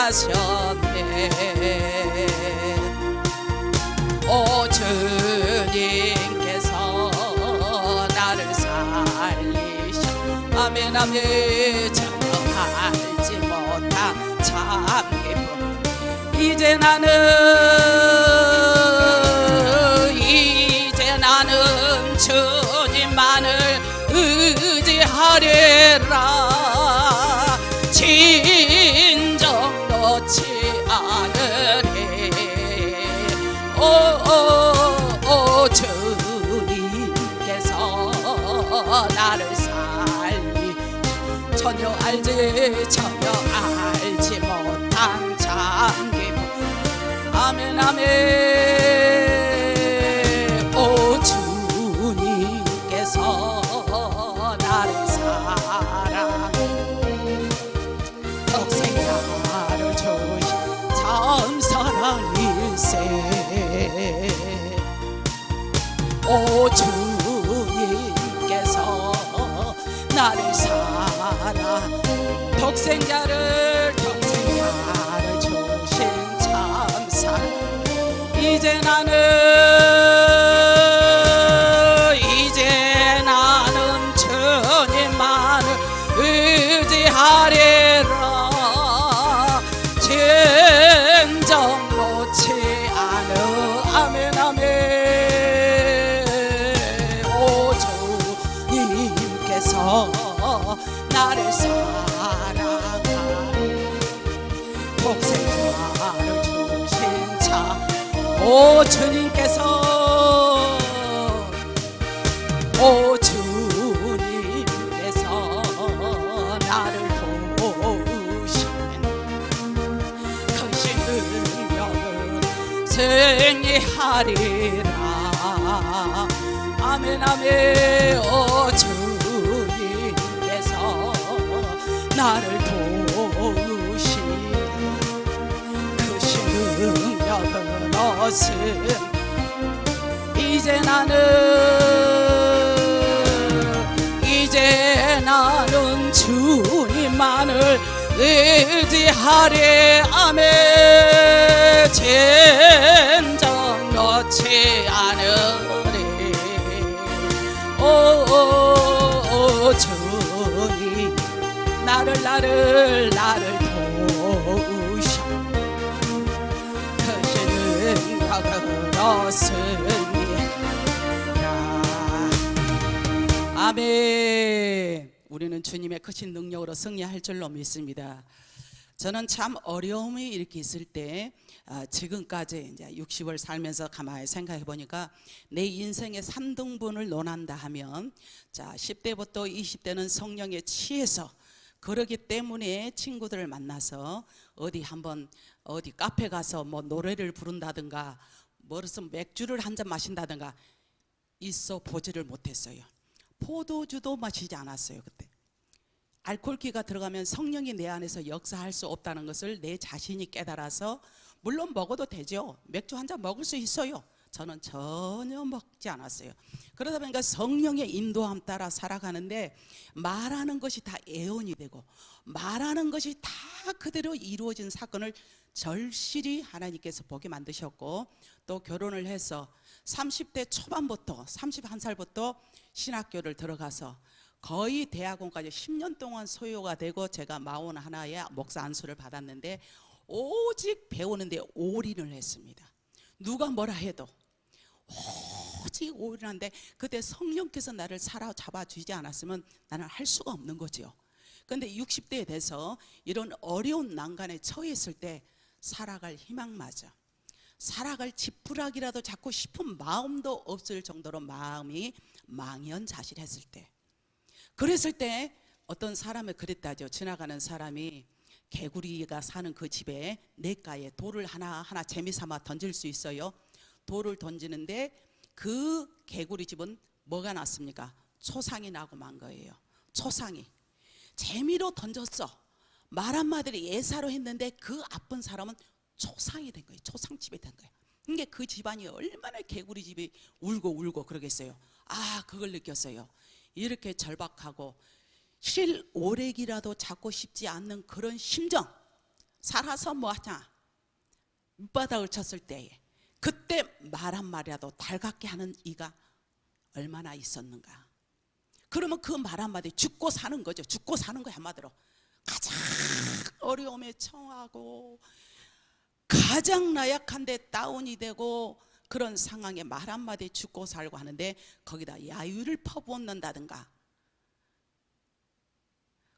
하셨네. 오 주님께서 나를 살리셔. 아멘 아멘. 전혀 알지 못한 참 기쁨. 이제 나는 주님만을 의지하리라. 진정 놓지 않으리. 오 주님께서 나를 살리. 전혀 알지 못한 참 기쁨. 아멘 아멘. 오 주님께서 나를 사랑 독생자를 주신 참 사랑일세. 오 주님께서 나를 사랑 독생자를 주신 참 사랑. 이제 나는 주님만을 의지하리라. 진정 놓지 않으. 아멘 아멘. 오 주님께서 나를 사랑하니 독생자를 주신 자. 오 주님께서 오 주님께서 나를 도우시는 그 능력은 승리하리라. 아멘 아멘. 오 주님께서 나를 도우시는 그 능력은 어슴. 이제 나는 주님만을 의지하리. 아멘. 진정 놓지 않으리. 오 주님 나를 도우셔. 그 능력으로 승리하라. 아멘. 우리는 주님의 크신 능력으로 승리할 줄로 믿습니다. 저는 참 어려움이 이렇게 있을 때 지금까지 이제 60을 살면서 가만히 생각해 보니까 내 인생의 3등분을 논한다 하면, 자 10대부터 20대는 성령에 취해서 그러기 때문에 친구들을 만나서 어디 카페 가서 뭐 노래를 부른다든가 무슨 맥주를 한 잔 마신다든가 있어 보지를 못했어요. 포도주도 마시지 않았어요. 그때 알코올기가 들어가면 성령이 내 안에서 역사할 수 없다는 것을 내 자신이 깨달아서, 물론 먹어도 되죠. 맥주 한 잔 먹을 수 있어요. 저는 전혀 먹지 않았어요. 그러다 보니까 성령의 인도함 따라 살아가는데 말하는 것이 다 예언이 되고 말하는 것이 다 그대로 이루어진 사건을 절실히 하나님께서 보게 만드셨고, 또 결혼을 해서 30대 초반부터 31살부터 신학교를 들어가서 거의 대학원까지 10년 동안 소요가 되고, 제가 41에 목사 안수를 받았는데 오직 배우는데 올인을 했습니다. 누가 뭐라 해도 오직 올인한데, 그때 성령께서 나를 사로잡아 주지 않았으면 나는 할 수가 없는 거죠. 그런데 60대에 돼서 이런 어려운 난간에 처했을 때 살아갈 희망마저, 살아갈 지푸라기라도 잡고 싶은 마음도 없을 정도로 마음이 망연자실했을 때, 그랬을 때 어떤 사람을 그랬다죠. 지나가는 사람이 개구리가 사는 그 집에 냇가에 돌을 하나하나 재미삼아 던질 수 있어요. 돌을 던지는데 그 개구리 집은 뭐가 났습니까? 초상이 나고 만 거예요. 초상이. 재미로 던졌어. 말 한마디를 예사로 했는데 그 아픈 사람은 초상이 된 거예요. 초상집이 된 거예요. 그러니까 그 집안이 얼마나 개구리 집이 울고 그러겠어요. 아, 그걸 느꼈어요. 이렇게 절박하고 실오래기라도 잡고 싶지 않는 그런 심정, 살아서 뭐하냐, 밑바닥을 쳤을 때에 그때 말 한마디라도 달갑게 하는 이가 얼마나 있었는가. 그러면 그 말 한마디 죽고 사는 거죠. 죽고 사는 거야. 한마디로 가장 어려움에 처하고 가장 나약한데 다운이 되고 그런 상황에 말 한마디 죽고 살고 하는데 거기다 야유를 퍼붓는다든가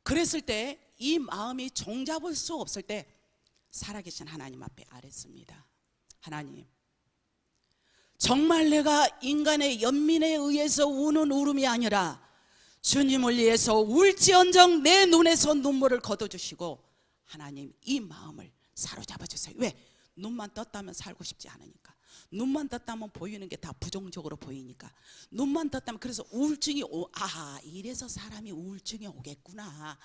그랬을 때 이 마음이 종잡을 수 없을 때 살아계신 하나님 앞에 아뢰습니다. 하나님, 정말 내가 인간의 연민에 의해서 우는 울음이 아니라 주님을 위해서 울지언정 내 눈에서 눈물을 거둬주시고 하나님 이 마음을 사로잡아 주세요. 왜? 눈만 떴다면 살고 싶지 않으니까. 눈만 떴다면 보이는 게 다 부정적으로 보이니까. 눈만 떴다면 그래서 우울증이 이래서 사람이 우울증이 오겠구나.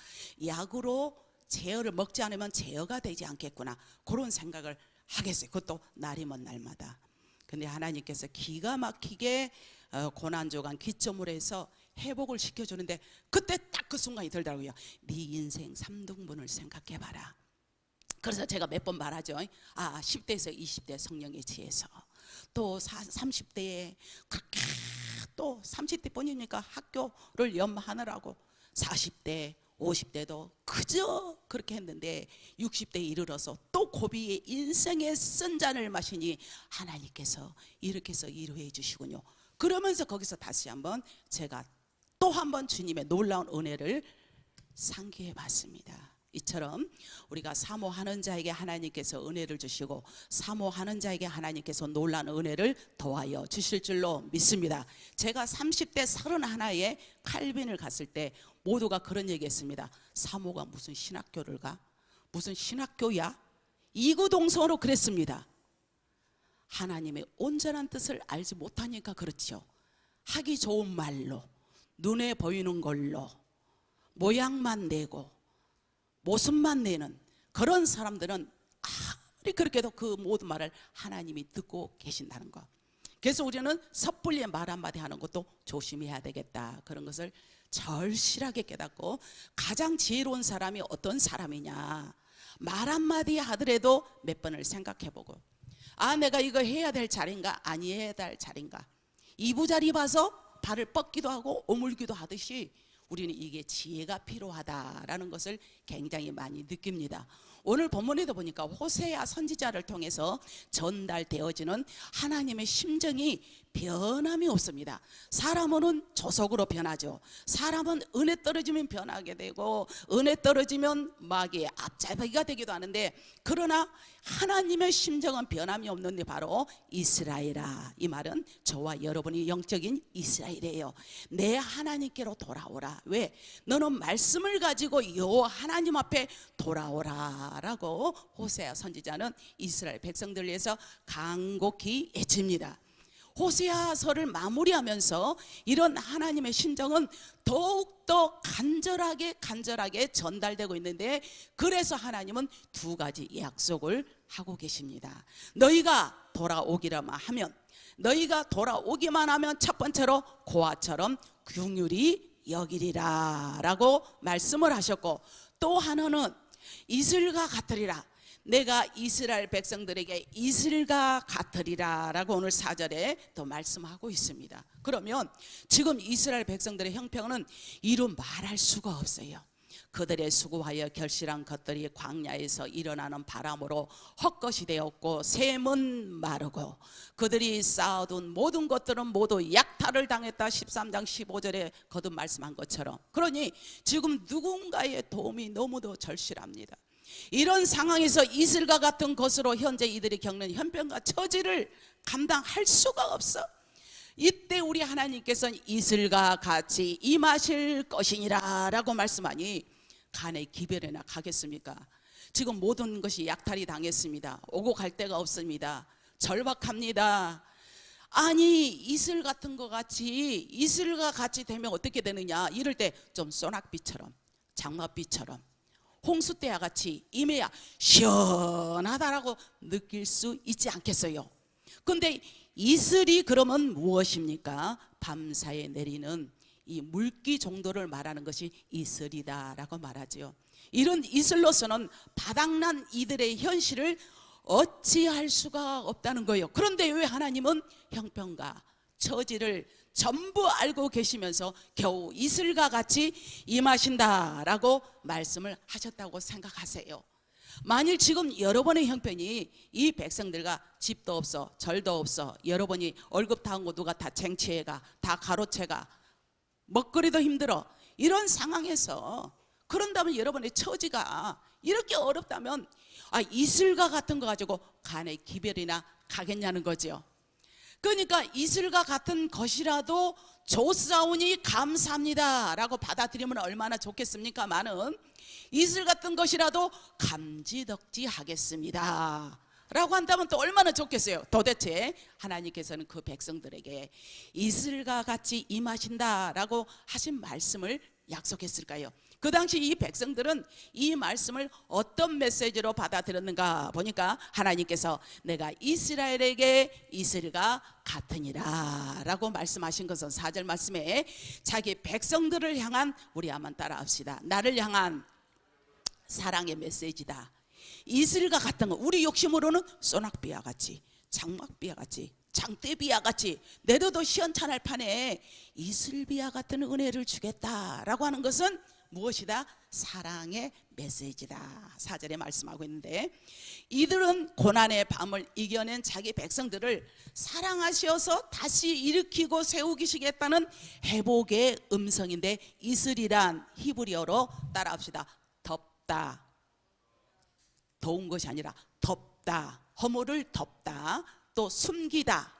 약으로 제어를 먹지 않으면 제어가 되지 않겠구나. 그런 생각을 하겠어요. 그것도 날이 먼 날마다. 근데 하나님께서 기가 막히게 고난조간 기점으로 해서 회복을 시켜주는데 그때 딱 그 순간이 들더라고요. 네 인생 3등분을 생각해봐라. 그래서 제가 몇 번 말하죠. 10대에서 20대 성령의 지혜서, 또 30대에 그렇게 또 30대 뿐이니까 학교를 연마하느라고 40대 50대도 그저 그렇게 했는데 60대에 이르러서 또 고비의 인생의 쓴 잔을 마시니 하나님께서 이렇게 해서 이루해 주시군요. 그러면서 거기서 다시 한번 제가 또 한번 주님의 놀라운 은혜를 상기해 봤습니다. 이처럼 우리가 사모하는 자에게 하나님께서 은혜를 주시고 사모하는 자에게 하나님께서 놀라운 은혜를 더하여 주실 줄로 믿습니다. 제가 30대 31에 칼빈을 갔을 때 모두가 그런 얘기했습니다. 사모가 무슨 신학교를 가? 무슨 신학교야? 이구동성으로 그랬습니다. 하나님의 온전한 뜻을 알지 못하니까 그렇죠. 하기 좋은 말로 눈에 보이는 걸로 모양만 내고 모습만 내는 그런 사람들은 아무리 그렇게 해도 그 모든 말을 하나님이 듣고 계신다는 것. 그래서 우리는 섣불리 말 한마디 하는 것도 조심해야 되겠다. 그런 것을 절실하게 깨닫고 가장 지혜로운 사람이 어떤 사람이냐, 말 한마디 하더라도 몇 번을 생각해보고 내가 이거 해야 될 자리인가 아니해야 될 자리인가, 이부자리 봐서 발을 뻗기도 하고 오물기도 하듯이 우리는 이게 지혜가 필요하다라는 것을 굉장히 많이 느낍니다. 오늘 본문에도 보니까 호세아 선지자를 통해서 전달되어지는 하나님의 심정이 변함이 없습니다. 사람은 조속으로 변하죠. 사람은 은혜 떨어지면 변하게 되고 은혜 떨어지면 마귀의 앞잡이가 되기도 하는데, 그러나 하나님의 심정은 변함이 없는데 바로 이스라엘아, 이 말은 저와 여러분이 영적인 이스라엘이에요. 내 하나님께로 돌아오라. 왜? 너는 말씀을 가지고 여호와 하나님 앞에 돌아오라 라고 호세아 선지자는 이스라엘 백성들을 위해서 간곡히 외칩니다. 호세아서를 마무리하면서 이런 하나님의 심정은 더욱더 간절하게 전달되고 있는데, 그래서 하나님은 두 가지 약속을 하고 계십니다. 너희가 돌아오기만 하면 첫 번째로 고아처럼 긍휼히 여기리라 라고 말씀을 하셨고, 또 하나는 이슬과 같으리라. 내가 이스라엘 백성들에게 이슬과 같으리라 라고 오늘 4절에 또 말씀하고 있습니다. 그러면 지금 이스라엘 백성들의 형편은 이루 말할 수가 없어요. 그들의 수고하여 결실한 것들이 광야에서 일어나는 바람으로 헛것이 되었고 샘은 마르고 그들이 쌓아둔 모든 것들은 모두 약탈을 당했다. 13장 15절에 거듭 말씀한 것처럼. 그러니 지금 누군가의 도움이 너무도 절실합니다. 이런 상황에서 이슬과 같은 것으로 현재 이들이 겪는 형편과 처지를 감당할 수가 없어. 이때 우리 하나님께서는 이슬과 같이 임하실 것이니라 라고 말씀하니 간에 기별에나 가겠습니까? 지금 모든 것이 약탈이 당했습니다. 오고 갈 데가 없습니다. 절박합니다. 아니 이슬 같은 것 같이, 이슬과 같이 되면 어떻게 되느냐, 이럴 때 좀 소낙비처럼 장맛비처럼 홍수 때와 같이 임해야 시원하다라고 느낄 수 있지 않겠어요? 근데 이슬이 그러면 무엇입니까? 밤사이에 내리는 이 물기 정도를 말하는 것이 이슬이다라고 말하죠. 이런 이슬로서는 바닥난 이들의 현실을 어찌할 수가 없다는 거예요. 그런데 왜 하나님은 형편과 처지를 전부 알고 계시면서 겨우 이슬과 같이 임하신다라고 말씀을 하셨다고 생각하세요? 만일 지금 여러분의 형편이 이 백성들과 집도 없어 절도 없어, 여러분이 월급 다 한 거 누가 다 쟁취해가, 다 가로채가, 먹거리도 힘들어, 이런 상황에서 그런다면 여러분의 처지가 이렇게 어렵다면 이슬과 같은 거 가지고 간의 기별이나 가겠냐는 거죠. 그러니까 이슬과 같은 것이라도 좋사오니 감사합니다 라고 받아들이면 얼마나 좋겠습니까? 많은 이슬 같은 것이라도 감지덕지 하겠습니다 라고 한다면 또 얼마나 좋겠어요. 도대체 하나님께서는 그 백성들에게 이슬과 같이 임하신다 라고 하신 말씀을 약속했을까요? 그 당시 이 백성들은 이 말씀을 어떤 메시지로 받아들였는가 보니까 하나님께서 내가 이스라엘에게 이슬과 같으니라 라고 말씀하신 것은 4절 말씀에 자기 백성들을 향한, 우리 한번 따라합시다, 나를 향한 사랑의 메시지다. 이슬과 같은 거, 우리 욕심으로는 소낙비와 같이, 장막비와 같이, 장대비와 같이 내려도 시원찮을 판에 이슬비와 같은 은혜를 주겠다라고 하는 것은 무엇이다? 사랑의 메시지다. 4절에 말씀하고 있는데, 이들은 고난의 밤을 이겨낸 자기 백성들을 사랑하셔서 다시 일으키고 세우시겠다는 회복의 음성인데, 이슬이란 히브리어로 따라합시다. 덮다, 더운 것이 아니라 덮다, 허물을 덮다, 또 숨기다,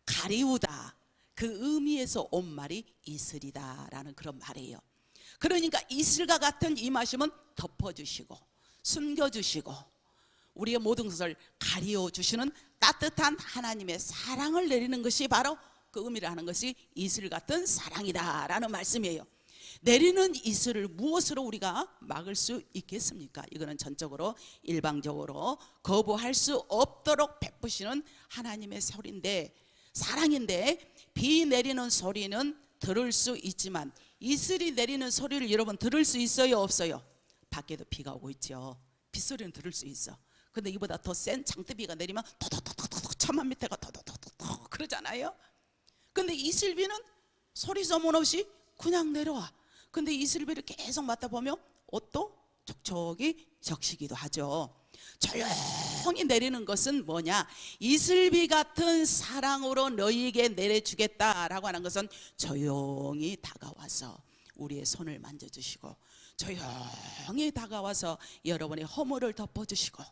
가리우다, 그 의미에서 온 말이 이슬이다라는 그런 말이에요. 그러니까 이슬과 같은 임하심은 덮어주시고 숨겨주시고 우리의 모든 것을 가리워주시는 따뜻한 하나님의 사랑을 내리는 것이 바로 그 의미를 하는 것이 이슬 같은 사랑이다라는 말씀이에요. 내리는 이슬을 무엇으로 우리가 막을 수 있겠습니까? 이거는 전적으로 일방적으로 거부할 수 없도록 베푸시는 하나님의 소리인데, 사랑인데, 비 내리는 소리는 들을 수 있지만 이슬이 내리는 소리를 여러분 들을 수 있어요, 없어요? 밖에도 비가 오고 있죠. 빗소리는 들을 수 있어. 근데 이보다 더 센 장대비가 내리면 도도도도도 천만 미터가 도도도도 그러잖아요. 근데 이슬비는 소리 소문 없이 그냥 내려와. 근데 이슬비를 계속 맡다 보면 옷도 촉촉이 적시기도 하죠. 조용히 내리는 것은 뭐냐? 이슬비 같은 사랑으로 너희에게 내려주겠다라고 하는 것은 조용히 다가와서 우리의 손을 만져주시고, 조용히 다가와서 여러분의 허물을 덮어주시고,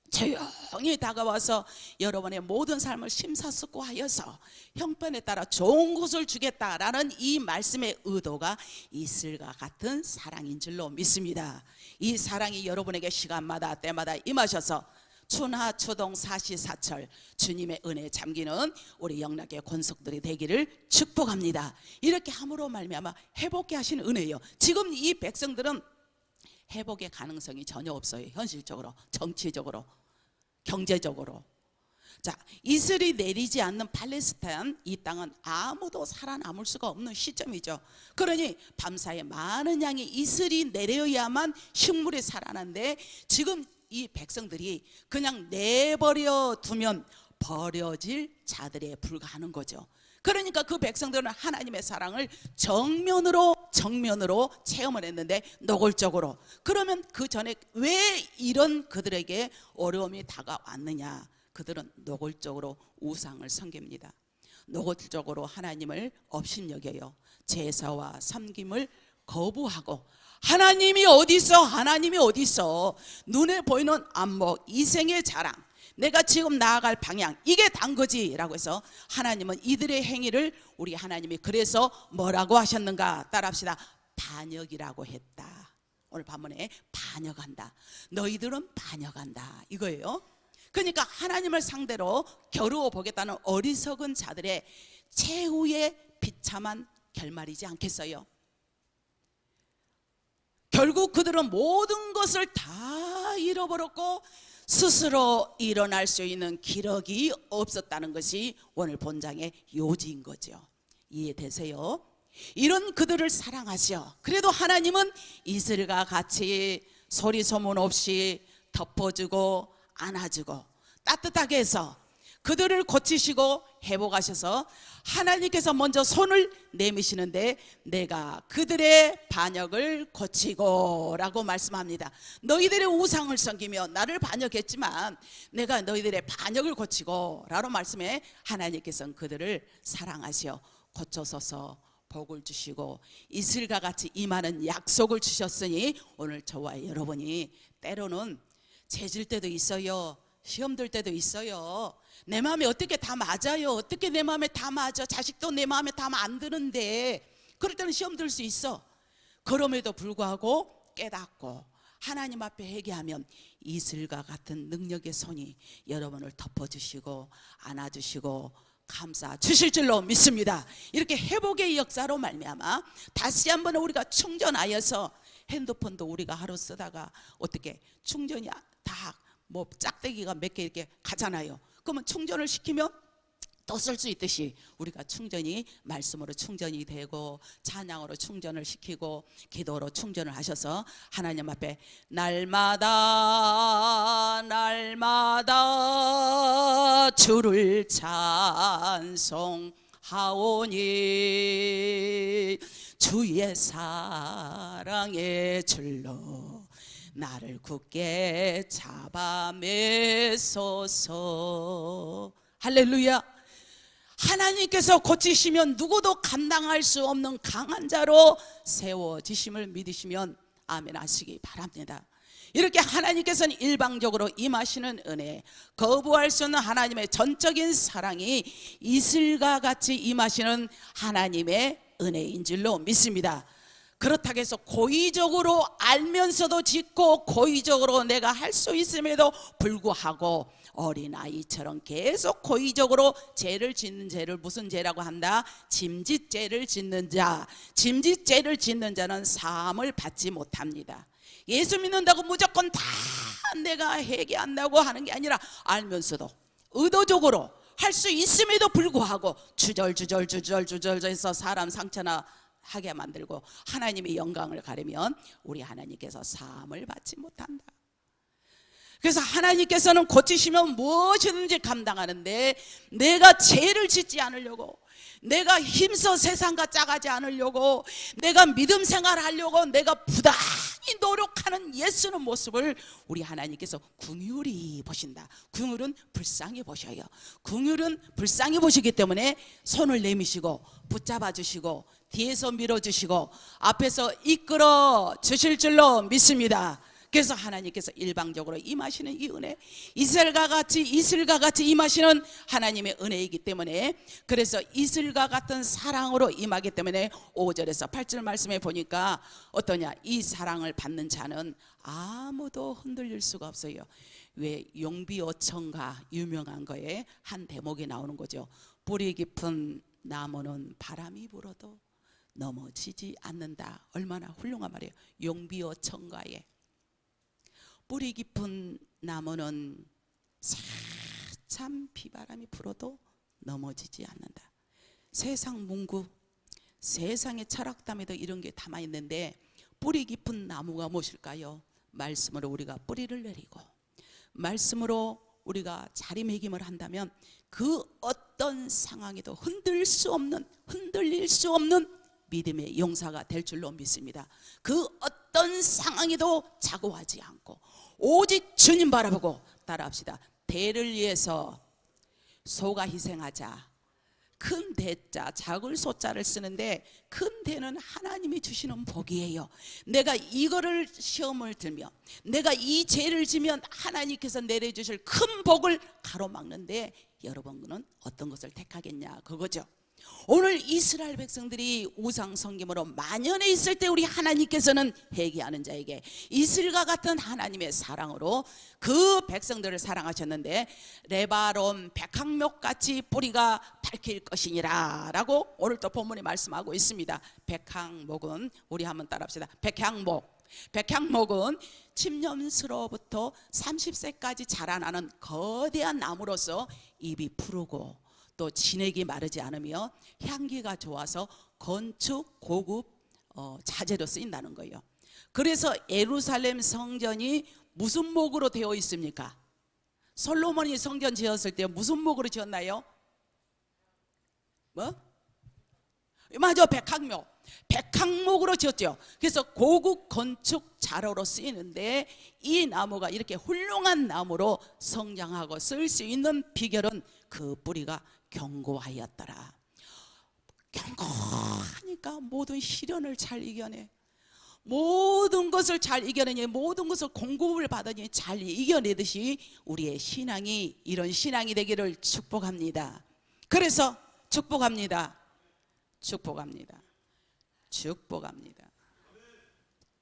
조용히 다가와서 여러분의 모든 삶을 심사숙고하여서 형편에 따라 좋은 것을 주겠다라는 이 말씀의 의도가 이슬과 같은 사랑인 줄로 믿습니다. 이 사랑이 여러분에게 시간마다 때마다 임하셔서 추나 추동 사시사철 주님의 은혜에 잠기는 우리 영락의 권속들이 되기를 축복합니다. 이렇게 함으로 말미암아 회복케 하신 은혜예요. 지금 이 백성들은 회복의 가능성이 전혀 없어요. 현실적으로, 정치적으로, 경제적으로. 자, 이슬이 내리지 않는 팔레스타인, 이 땅은 아무도 살아남을 수가 없는 시점이죠. 그러니 밤사이에 많은 양의 이슬이 내려야만 식물이 살아나는데, 지금 이 백성들이 그냥 내버려 두면 버려질 자들에 불과하는 거죠. 그러니까 그 백성들은 하나님의 사랑을 정면으로 체험을 했는데 노골적으로. 그러면 그 전에 왜 이런 그들에게 어려움이 다가왔느냐? 그들은 노골적으로 우상을 섬깁니다. 노골적으로 하나님을 업신여겨요. 제사와 섬김을 거부하고, 하나님이 어디 있어? 하나님이 어디 있어? 눈에 보이는 안목, 이생의 자랑, 내가 지금 나아갈 방향, 이게 단 거지 라고 해서 하나님은 이들의 행위를, 우리 하나님이 그래서 뭐라고 하셨는가? 따라합시다. 반역이라고 했다. 오늘 본문에 반역한다, 너희들은 반역한다, 이거예요. 그러니까 하나님을 상대로 겨루어 보겠다는 어리석은 자들의 최후의 비참한 결말이지 않겠어요? 결국 그들은 모든 것을 다 잃어버렸고 스스로 일어날 수 있는 기력이 없었다는 것이 오늘 본장의 요지인 거죠. 이해되세요? 이런 그들을 사랑하시오. 그래도 하나님은 이슬과 같이 소리 소문 없이 덮어주고 안아주고 따뜻하게 해서 그들을 고치시고 회복하셔서 하나님께서 먼저 손을 내미시는데 내가 그들의 반역을 고치고 라고 말씀합니다. 너희들의 우상을 섬기며 나를 반역했지만 내가 너희들의 반역을 고치고 라고 말씀해 하나님께서는 그들을 사랑하시어 고쳐서서 복을 주시고 이슬과 같이 임하는 약속을 주셨으니 오늘 저와 여러분이 때로는 재질 때도 있어요. 시험 들 때도 있어요. 내 마음에 어떻게 다 맞아요. 어떻게 내 마음에 다 맞아. 자식도 내 마음에 다 안 드는데 그럴 때는 시험 들 수 있어. 그럼에도 불구하고 깨닫고 하나님 앞에 회개하면 이슬과 같은 능력의 손이 여러분을 덮어주시고 안아주시고 감싸 주실 줄로 믿습니다. 이렇게 회복의 역사로 말미암아 다시 한번 우리가 충전하여서 핸드폰도 우리가 하루 쓰다가 어떻게 충전이 다 뭐 짝대기가 몇 개 이렇게 가잖아요. 그러면 충전을 시키면 또 쓸 수 있듯이 우리가 충전이 말씀으로 충전이 되고 찬양으로 충전을 시키고 기도로 충전을 하셔서 하나님 앞에 날마다 주를 찬송하오니 주의 사랑의 줄로 나를 굳게 잡아매소서. 할렐루야. 하나님께서 고치시면 누구도 감당할 수 없는 강한 자로 세워지심을 믿으시면 아멘 하시기 바랍니다. 이렇게 하나님께서는 일방적으로 임하시는 은혜, 거부할 수 없는 하나님의 전적인 사랑이 이슬과 같이 임하시는 하나님의 은혜인 줄로 믿습니다. 그렇다고 해서 고의적으로 알면서도 짓고 고의적으로 내가 할 수 있음에도 불구하고 어린아이처럼 계속 고의적으로 죄를 짓는 죄를 무슨 죄라고 한다? 짐짓죄를 짓는 자. 짐짓죄를 짓는 자는 사함을 받지 못합니다. 예수 믿는다고 무조건 다 내가 회개한다고 하는 게 아니라 알면서도 의도적으로 할 수 있음에도 불구하고 주절주절 해서 사람 상처나 하게 만들고 하나님의 영광을 가리면 우리 하나님께서 사함을 받지 못한다. 그래서 하나님께서는 고치시면 무엇이든지 감당하는데 내가 죄를 짓지 않으려고, 내가 힘써 세상과 짜가지 않으려고, 내가 믿음 생활하려고 내가 부단히 노력하는 예수는 모습을 우리 하나님께서 긍휼히 보신다. 긍휼은 불쌍히 보셔요. 긍휼은 불쌍히 보시기 때문에 손을 내미시고 붙잡아 주시고 뒤에서 밀어주시고 앞에서 이끌어 주실 줄로 믿습니다. 그래서 하나님께서 일방적으로 임하시는 이 은혜, 이슬과 같이 임하시는 하나님의 은혜이기 때문에, 그래서 이슬과 같은 사랑으로 임하기 때문에 5절에서 8절 말씀에 보니까 어떠냐, 이 사랑을 받는 자는 아무도 흔들릴 수가 없어요. 왜? 용비어천가 유명한 거에 한 대목이 나오는 거죠. 뿌리 깊은 나무는 바람이 불어도 넘어지지 않는다. 얼마나 훌륭한 말이에요. 용비어천가에 뿌리 깊은 나무는 참 비바람이 불어도 넘어지지 않는다. 세상 문구, 세상의 철학담에도 이런 게 담아 있는데 뿌리 깊은 나무가 무엇일까요? 말씀으로 우리가 뿌리를 내리고 말씀으로 우리가 자리매김을 한다면 그 어떤 상황에도 흔들릴 수 없는 믿음의 용사가 될 줄로 믿습니다. 그 어떤 상황에도 자고하지 않고 오직 주님 바라보고 따라합시다. 대를 위해서 소가 희생하자. 큰 대자, 작을 소자를 쓰는데 큰 대는 하나님이 주시는 복이에요. 내가 이거를 시험을 들며 내가 이 죄를 지면 하나님께서 내려주실 큰 복을 가로막는데 여러분은 어떤 것을 택하겠냐, 그거죠. 오늘 이스라엘 백성들이 우상 섬김으로 만연해 있을 때 우리 하나님께서는 회개하는 자에게 이슬과 같은 하나님의 사랑으로 그 백성들을 사랑하셨는데 레바논 백항목같이 뿌리가 밝힐 것이니라 라고 오늘 또 본문에 말씀하고 있습니다. 백항목은 우리 한번 따라합시다. 백향목은 침념스로부터 30세까지 자라나는 거대한 나무로서 잎이 푸르고 또 진액이 마르지 않으며 향기가 좋아서 건축 고급 자재로 쓰인다는 거예요. 그래서 예루살렘 성전이 무슨 목으로 되어 있습니까? 솔로몬이 성전 지었을 때 무슨 목으로 지었나요? 뭐? 맞아, 백학목. 백학목으로 지었죠. 그래서 고급 건축 자료로 쓰이는데 이 나무가 이렇게 훌륭한 나무로 성장하고 쓸 수 있는 비결은 그 뿌리가 견고하였더라. 견고하니까 모든 시련을 잘 이겨내. 모든 것을 잘 이겨내니, 모든 것을 공급을 받으니 잘 이겨내듯이 우리의 신앙이 이런 신앙이 되기를 축복합니다. 그래서 축복합니다. 축복합니다. 축복합니다.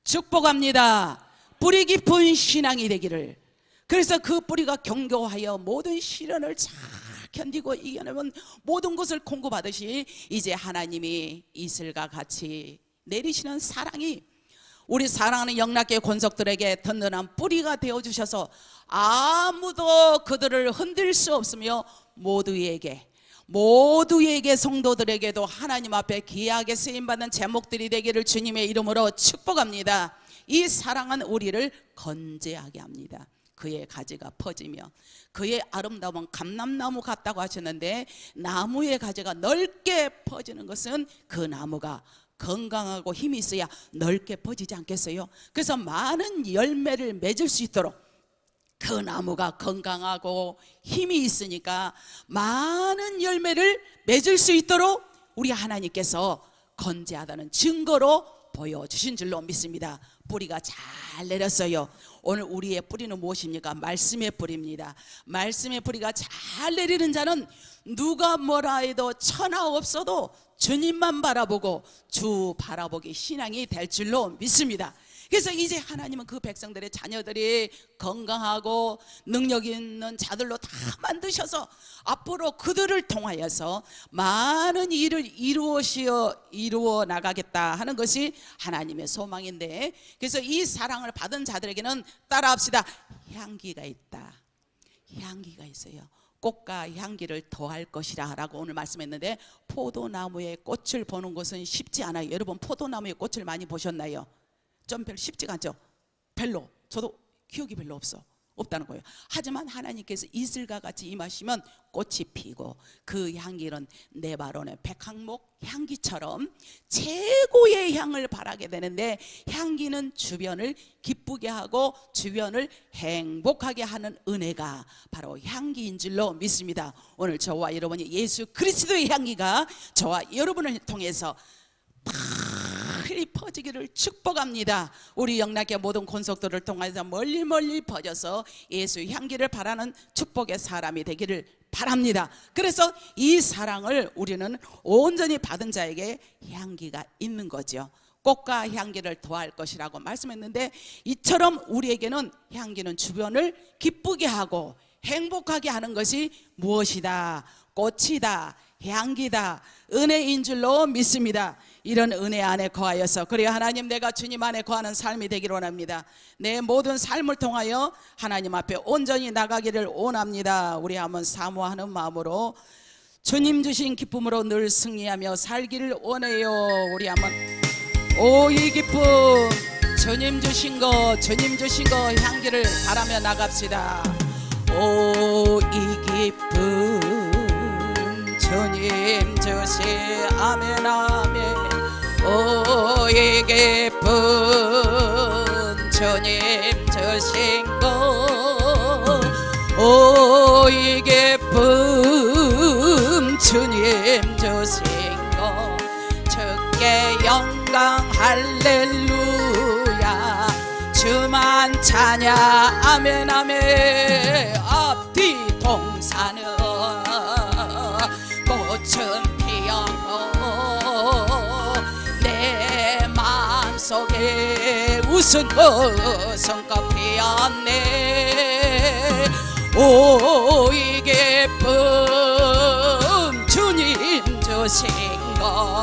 축복합니다. 뿌리 깊은 신앙이 되기를. 그래서 그 뿌리가 견고하여 모든 시련을 잘 견디고 이겨내면 모든 것을 공급하듯이 이제 하나님이 이슬과 같이 내리시는 사랑이 우리 사랑하는 영락교회 권속들에게 든든한 뿌리가 되어주셔서 아무도 그들을 흔들 수 없으며 모두에게 성도들에게도 하나님 앞에 귀하게 쓰임받는 제목들이 되기를 주님의 이름으로 축복합니다. 이 사랑은 우리를 건재하게 합니다. 그의 가지가 퍼지며 그의 아름다운 감람나무 같다고 하셨는데, 나무의 가지가 넓게 퍼지는 것은 그 나무가 건강하고 힘이 있어야 넓게 퍼지지 않겠어요? 그래서 많은 열매를 맺을 수 있도록 그 나무가 건강하고 힘이 있으니까 많은 열매를 맺을 수 있도록 우리 하나님께서 건재하다는 증거로 보여주신 줄로 믿습니다. 뿌리가 잘 내렸어요. 오늘 우리의 뿌리는 무엇입니까? 말씀의 뿌리입니다. 말씀의 뿌리가 잘 내리는 자는 누가 뭐라 해도 천하 없어도 주님만 바라보고 주 바라보기 신앙이 될 줄로 믿습니다. 그래서 이제 하나님은 그 백성들의 자녀들이 건강하고 능력 있는 자들로 다 만드셔서 앞으로 그들을 통하여서 많은 일을 이루어 나가겠다 하는 것이 하나님의 소망인데, 그래서 이 사랑을 받은 자들에게는 따라합시다. 향기가 있다. 향기가 있어요. 꽃과 향기를 더할 것이라 라고 오늘 말씀했는데, 포도나무의 꽃을 보는 것은 쉽지 않아요. 여러분 포도나무의 꽃을 많이 보셨나요? 좀 별로 쉽지가 않죠. 별로. 저도 기억이 별로 없다는 거예요. 하지만 하나님께서 이슬과 같이 임하시면 꽃이 피고 그 향기는 네바론의 백향목 향기처럼 최고의 향을 바라게 되는데, 향기는 주변을 기쁘게 하고 주변을 행복하게 하는 은혜가 바로 향기인 줄로 믿습니다. 오늘 저와 여러분이 예수 그리스도의 향기가 저와 여러분을 통해서 빨리 퍼지기를 축복합니다. 우리 영락의 모든 권속들을 통해서 멀리 퍼져서 예수의 향기를 바라는 축복의 사람이 되기를 바랍니다. 그래서 이 사랑을 우리는 온전히 받은 자에게 향기가 있는 거죠. 꽃과 향기를 더할 것이라고 말씀했는데, 이처럼 우리에게는 향기는 주변을 기쁘게 하고 행복하게 하는 것이 무엇이다? 꽃이다, 향기다, 은혜인 줄로 믿습니다. 이런 은혜 안에 거하여서, 그래야 하나님 내가 주님 안에 거하는 삶이 되기를 원합니다. 내 모든 삶을 통하여 하나님 앞에 온전히 나가기를 원합니다. 우리 한번 사모하는 마음으로 주님 주신 기쁨으로 늘 승리하며 살기를 원해요. 우리 한번 이 기쁨, 주님 주신 거 향기를 바라며 나갑시다. 이 기쁨 주님 주신, 아멘 아멘. 이 기쁨 주님 주신 거, 이 기쁨 주님 주신 거, 주께 영광 할렐루야, 주만 찬양 아멘 아멘. 앞뒤 동산은 꽃은 피었고 내 마음속에 웃은 웃음꽃 피었네. 이 기쁨 주님 주신 거,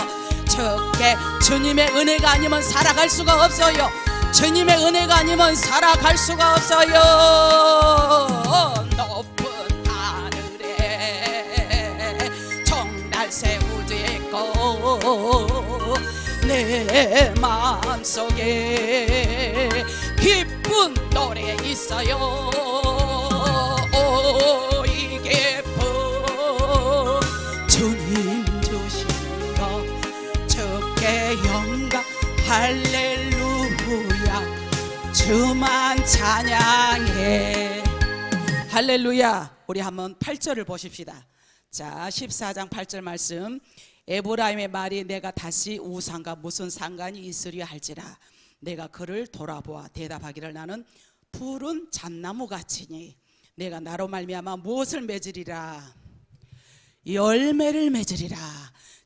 주께 주님의 은혜가 아니면 살아갈 수가 없어요. 주님의 은혜가 아니면 살아갈 수가 없어요. 높은 하늘에 정달새 우주에 거 내 마음속에 기쁜 노래 있어요. 오, 이 기쁨 주님 주신 거 주께 영광 할렐루야 주만 찬양해. 할렐루야. 우리 한번 8절을 보십시다. 자, 14장 8절 말씀. 에브라임의 말이 내가 다시 우상과 무슨 상관이 있으려 할지라 내가 그를 돌아보아 대답하기를 나는 푸른 잣나무 같으니 내가 나로 말미암아 무엇을 맺으리라? 열매를 맺으리라.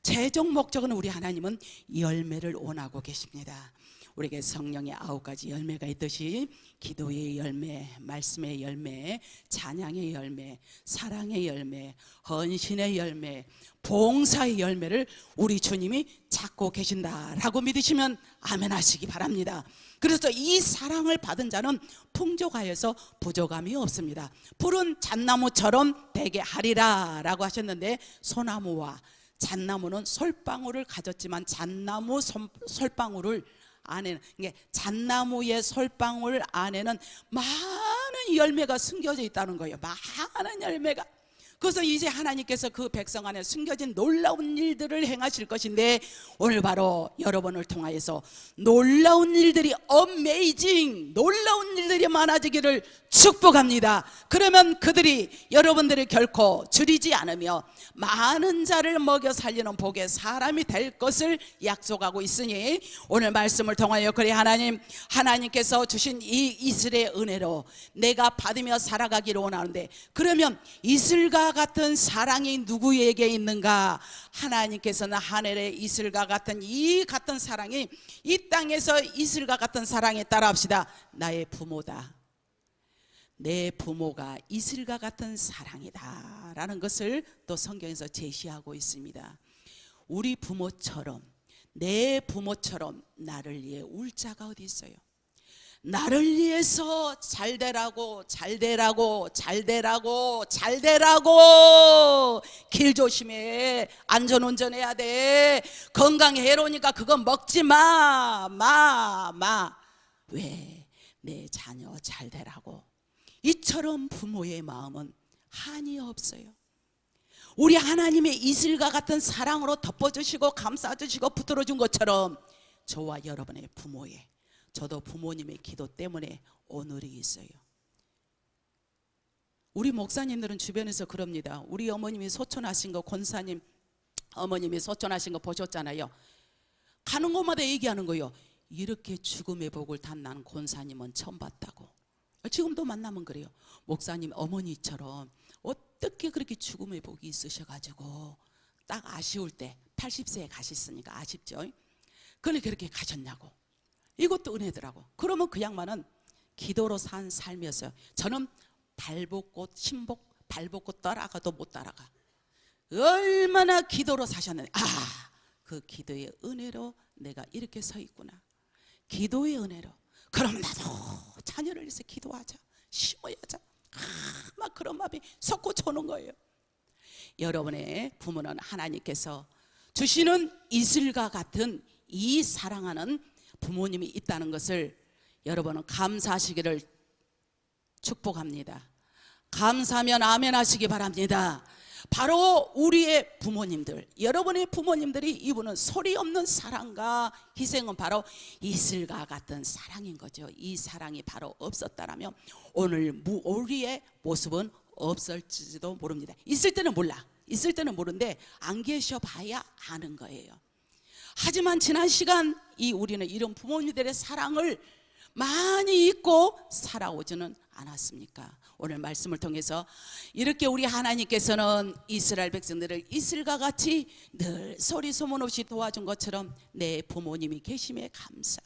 최종 목적은 우리 하나님은 열매를 원하고 계십니다. 우리에게 성령의 9가지 열매가 있듯이 기도의 열매, 말씀의 열매, 찬양의 열매, 사랑의 열매, 헌신의 열매, 봉사의 열매를 우리 주님이 찾고 계신다라고 믿으시면 아멘 하시기 바랍니다. 그래서 이 사랑을 받은 자는 풍족하여서 부족함이 없습니다. 푸른 잣나무처럼 되게 하리라 라고 하셨는데, 소나무와 잣나무는 솔방울을 가졌지만 잣나무 솔방울을 안에는, 잣나무의 솔방울 안에는 많은 열매가 숨겨져 있다는 거예요. 많은 열매가. 그래서 이제 하나님께서 그 백성 안에 숨겨진 놀라운 일들을 행하실 것인데, 오늘 바로 여러분을 통하여서 놀라운 일들이 어메이징 놀라운 일들이 많아지기를 축복합니다. 그러면 그들이 여러분들이 결코 줄이지 않으며 많은 자를 먹여 살리는 복의 사람이 될 것을 약속하고 있으니, 오늘 말씀을 통하여 그래 하나님께서 주신 이 이슬의 은혜로 내가 받으며 살아가기를 원하는데, 그러면 이슬과 같은 사랑이 누구에게 있는가? 하나님께서는 하늘의 이슬과 같은 이 같은 사랑이 이 땅에서 이슬과 같은 사랑에 따라합시다. 나의 부모다. 내 부모가 이슬과 같은 사랑이다 라는 것을 또 성경에서 제시하고 있습니다. 우리 부모처럼, 내 부모처럼 나를 위해 울 자가 어디 있어요? 나를 위해서 잘되라고 길 조심해, 안전운전해야 돼, 건강에 해로우니까 그거 먹지 마. 왜? 내 자녀 잘되라고. 이처럼 부모의 마음은 한이 없어요. 우리 하나님의 이슬과 같은 사랑으로 덮어주시고 감싸주시고 붙들어준 것처럼 저와 여러분의 부모의, 저도 부모님의 기도 때문에 오늘이 있어요. 우리 목사님들은 주변에서 그럽니다. 우리 어머님이 소천하신 거, 권사님 어머님이 소천하신 거 보셨잖아요. 가는 곳마다 얘기하는 거예요. 이렇게 죽음의 복을 단난 권사님은 처음 봤다고. 지금도 만나면 그래요. 목사님 어머니처럼 어떻게 그렇게 죽음의 복이 있으셔가지고 딱 아쉬울 때 80세에 가셨으니까 아쉽죠. 그런데 그렇게 가셨냐고. 이것도 은혜더라고. 그러면 그 양반은 기도로 산 삶이었어요. 저는 발벗고 따라가도 못 따라가. 얼마나 기도로 사셨는데, 그 기도의 은혜로 내가 이렇게 서 있구나. 기도의 은혜로. 그럼 나도 자녀를 위해서 기도하자, 심어야자. 막 그런 마음이 솟구쳐오는 거예요. 여러분의 부모는 하나님께서 주시는 이슬과 같은 이 사랑하는 부모님이 있다는 것을 여러분은 감사하시기를 축복합니다. 감사하면 아멘 하시기 바랍니다. 바로 우리의 부모님들, 여러분의 부모님들이 이분은 소리 없는 사랑과 희생은 바로 이슬과 같은 사랑인 거죠. 이 사랑이 바로 없었다라면 오늘 우리의 모습은 없을지도 모릅니다. 있을 때는 몰라. 있을 때는 모르는데 안 계셔 봐야 아는 거예요. 하지만 지난 시간 우리는 이런 부모님들의 사랑을 많이 잊고 살아오지는 않았습니까? 오늘 말씀을 통해서 이렇게 우리 하나님께서는 이스라엘 백성들을 이슬과 같이 늘 소리 소문 없이 도와준 것처럼 내 부모님이 계심에 감사.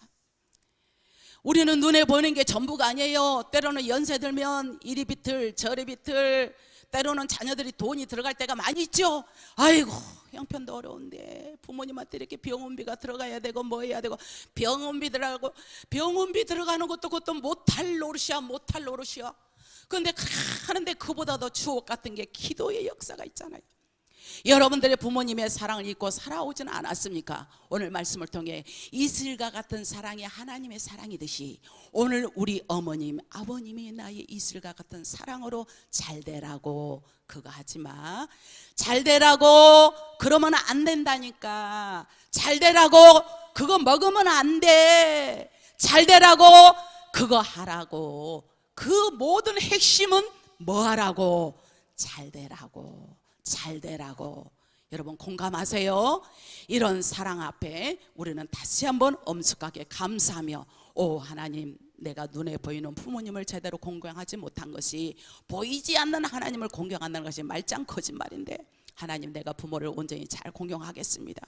우리는 눈에 보이는 게 전부가 아니에요. 때로는 연세 들면 이리 비틀 저리 비틀, 때로는 자녀들이 돈이 들어갈 때가 많이 있죠. 아이고 형편도 어려운데 부모님한테 이렇게 병원비가 들어가야 되고 뭐 해야 되고, 병원비 들어가는 것도 그것도 못할 노릇이야. 그런데 하는데 그보다 더 주옥 같은 게 기도의 역사가 있잖아요. 여러분들의 부모님의 사랑을 잊고 살아오지는 않았습니까? 오늘 말씀을 통해 이슬과 같은 사랑이 하나님의 사랑이듯이 오늘 우리 어머님, 아버님이 나의 이슬과 같은 사랑으로 잘 되라고, 그거 하지마, 잘 되라고 그러면 안 된다니까, 잘 되라고 그거 먹으면 안 돼, 잘 되라고 그거 하라고. 그 모든 핵심은 뭐 하라고? 잘 되라고, 잘 되라고. 여러분 공감하세요? 이런 사랑 앞에 우리는 다시 한번 엄숙하게 감사하며, 오 하나님, 내가 눈에 보이는 부모님을 제대로 공경하지 못한 것이, 보이지 않는 하나님을 공경한다는 것이 말짱 거짓말인데, 하나님, 내가 부모를 온전히 잘 공경하겠습니다.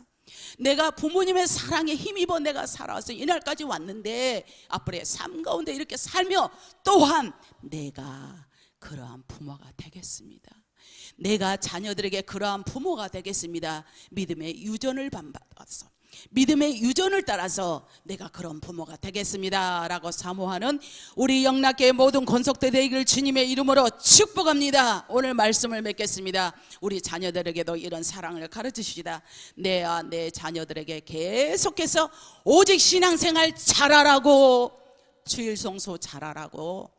내가 부모님의 사랑에 힘입어 내가 살아와서 이날까지 왔는데 앞으로의 삶 가운데 이렇게 살며 또한 내가 그러한 부모가 되겠습니다. 내가 자녀들에게 그러한 부모가 되겠습니다. 믿음의 유전을 받아서, 믿음의 유전을 따라서 내가 그런 부모가 되겠습니다 라고 사모하는 우리 영락교회 모든 권속들 되기를 주님의 이름으로 축복합니다. 오늘 말씀을 맺겠습니다. 우리 자녀들에게도 이런 사랑을 가르치시다. 내 자녀들에게 계속해서 오직 신앙생활 잘하라고, 주일 성소 잘하라고,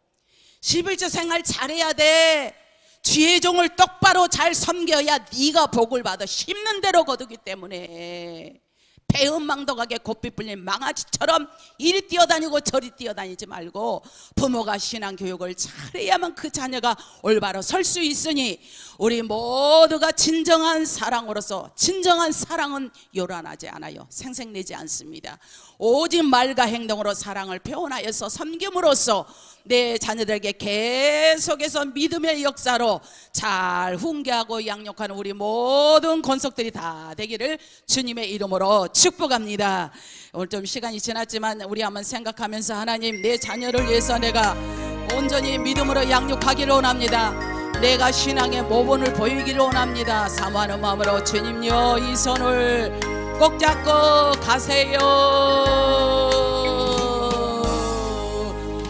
11조 생활 잘해야 돼, 주의 종을 똑바로 잘 섬겨야 네가 복을 받아. 심는 대로 거두기 때문에 배은망덕하게 고삐 불린 망아지처럼 이리 뛰어다니고 저리 뛰어다니지 말고 부모가 신앙교육을 잘해야만 그 자녀가 올바로 설 수 있으니, 우리 모두가 진정한 사랑으로서, 진정한 사랑은 요란하지 않아요. 생색내지 않습니다. 오직 말과 행동으로 사랑을 표현하여서 섬김으로써 내 자녀들에게 계속해서 믿음의 역사로 잘 훈계하고 양육하는 우리 모든 권속들이 다 되기를 주님의 이름으로 축복합니다. 오늘 좀 시간이 지났지만 우리 한번 생각하면서, 하나님, 내 자녀를 위해서 내가 온전히 믿음으로 양육하기를 원합니다. 내가 신앙의 모본을 보이기를 원합니다. 사모하는 마음으로 주님요, 이 손을 꼭 잡고 가세요.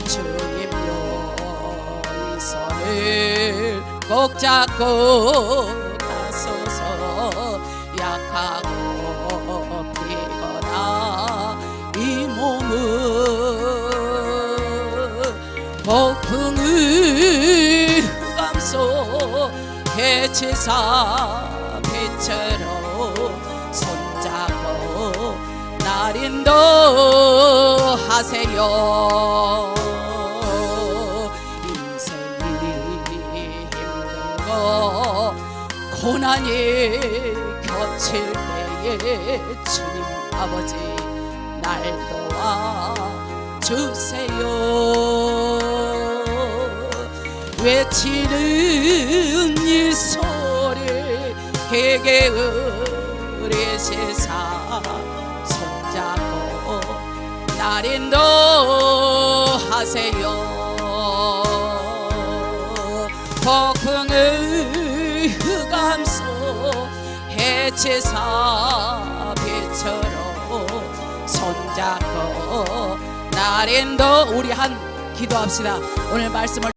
주님요, 이 손을 꼭 잡고 가소서. 약하고 피곤한 이 몸은 폭풍의 흑암속 해치사 빛처럼 손잡고 날 인도하세요. 인생이 힘든 거 고난이 겹칠 때에 주님 아버지 날 도와 주세요. 외치는 이 소리 개개 우리 세상 손잡고 날 인도하세요. 폭풍의 흑암 속 해치사 빛처럼 손잡고 날 인도. 우리 한 기도합시다. 오늘 말씀을